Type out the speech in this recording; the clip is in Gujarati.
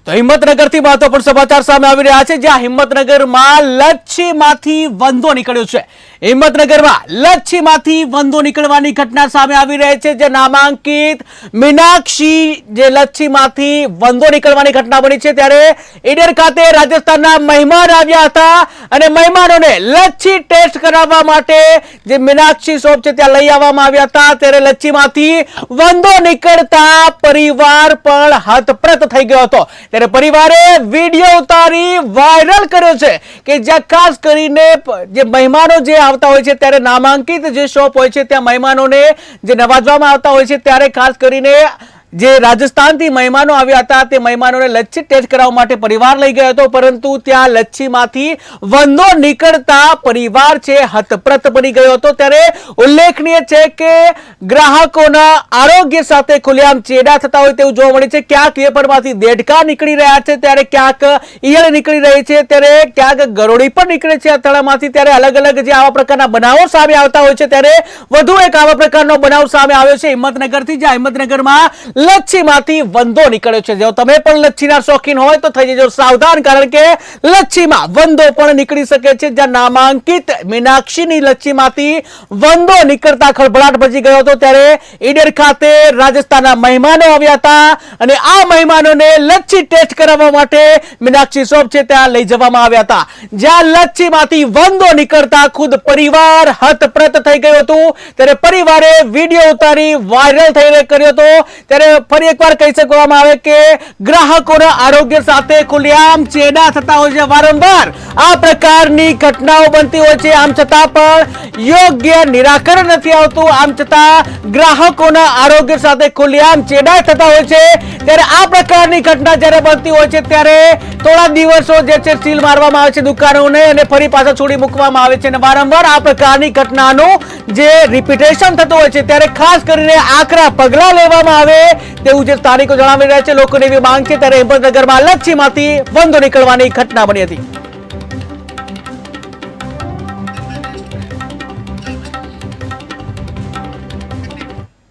તો હિંમતનગરથી મહત્વપૂર્ણ સમાચાર સામે આવી રહ્યા છે, જ્યાં હિંમતનગરમાં લચ્છીમાંથી વંદો નીકળ્યો છે। હિંમતનગરમાં લચ્છીમાંથી વંદો નીકળવાની ઘટના સામે આવી રહી છે, જે નામાંકિત મીનાક્ષી જે લચ્છીમાંથી વંદો નીકળવાની ઘટના બની છે। ત્યારે ઈડર ખાતે રાજસ્થાનના મહેમાન આવ્યા હતા અને મહેમાનોને લચ્છી ટેસ્ટ કરાવવા માટે જે મીનાક્ષી શોપ છે ત્યાં લઈ આવવામાં આવ્યા હતા। ત્યારે લચ્છીમાંથી વંદો નીકળતા પરિવાર પણ હતપ્રત થઈ ગયો હતો। ત્યારે પરિવારે વિડીયો ઉતારી વાયરલ કર્યો છે કે જ્યાં ખાસ કરીને જે મહેમાનો જે આવતા હોય છે ત્યારે નામાંકિત જે શોપ હોય છે ત્યાં મહેમાનોને જે નવાજવામાં આવતા હોય છે ત્યારે ખાસ કરીને જે રાજસ્થાનથી મહેમાનો આવ્યા હતા તે મહેમાનોને લચ્છી ટેસ્ટ કરાવવા માટે પરિવાર લઈ ગયો હતો, પરંતુ ત્યાં લચ્છીમાંથી વંદો નીકળતા પરિવાર છે હતપ્રત બની ગયો હતો। ત્યારે ઉલ્લેખનીય છે કે ગ્રાહકોના આરોગ્ય સાથે ખુલ્લેઆમ ચેડા થતા હોય તેવું જોવા મળે છે। ક્યાંક વેપરમાંથી દેડકા નીકળી રહ્યા છે, ત્યારે ક્યાંક ઈયળ નીકળી રહી છે, ત્યારે ક્યાંક ગરોળી પણ નીકળે છે તળામાંથી। ત્યારે અલગ અલગ જે આવા પ્રકારના બનાવો સામે આવતા હોય છે, ત્યારે વધુ એક આવા પ્રકારનો બનાવ સામે આવ્યો છે હિંમતનગરથી, જ્યાં હિંમતનગરમાં લચ્છીમાંથી વંદો નીકળ્યો છે। જો તમે પણ લચ્છીના શોખીન હોય તો થઈ જજો સાવધાન, કારણ કે લચ્છીમાં વંદો પણ નીકળી શકે છે। જ્યાં નામાંકિત મીનાક્ષીની લચ્છીમાંથી વંદો નીકળતા ખળભળાટ મચી ગયો હતો। ત્યારે ઈડર ખાતે રાજસ્થાનના મહેમાનો આવ્યા હતા અને આ મહેમાનોને લચ્છી ટેસ્ટ કરાવવા માટે મીનાક્ષી શોપ છે ત્યાં લઈ જવામાં આવ્યા હતા, જ્યાં લચ્છીમાંથી વંદો નીકળતા ખુદ પરિવાર હતપ્રત થઈ ગયું હતું। ત્યારે પરિવારે વિડીયો ઉતારી વાયરલ થઈ કર્યો હતો। ત્યારે ફરી એકવાર કહી શકવામાં આવે કે ગ્રાહકોના આરોગ્ય સાથે ખુલ્લેઆમ ચેડા થતા હોય છે, વારંવાર આ પ્રકારની ઘટનાઓ બનતી હોય છે, આમ છતાં પણ યોગ્ય નિરાકરણ નથી આવતું, આમ છતાં ગ્રાહકોના આરોગ્ય સાથે ખુલ્લેઆમ ચેડા થતા હોય છે। ત્યારે આ પ્રકારની ઘટના જ્યારે બનતી હોય છે ત્યારે થોડા દિવસો જે છે સીલ મારવામાં આવે છે દુકાનોને અને ફરી પાછા છોડી મૂકવામાં આવે છે અને વારંવાર આ પ્રકારની ઘટનાનું જે રિપીટેશન થતું હોય છે ત્યારે ખાસ કરીને આકરા પગલાં લેવામાં આવે તેવું જે સ્થાનિકો જણાવી રહ્યા છે। લોકોની એવી માંગ છે। ત્યારે હિંમતનગરમાં લચ્છીમાંથી વંદો નીકળવાની ઘટના બની હતી।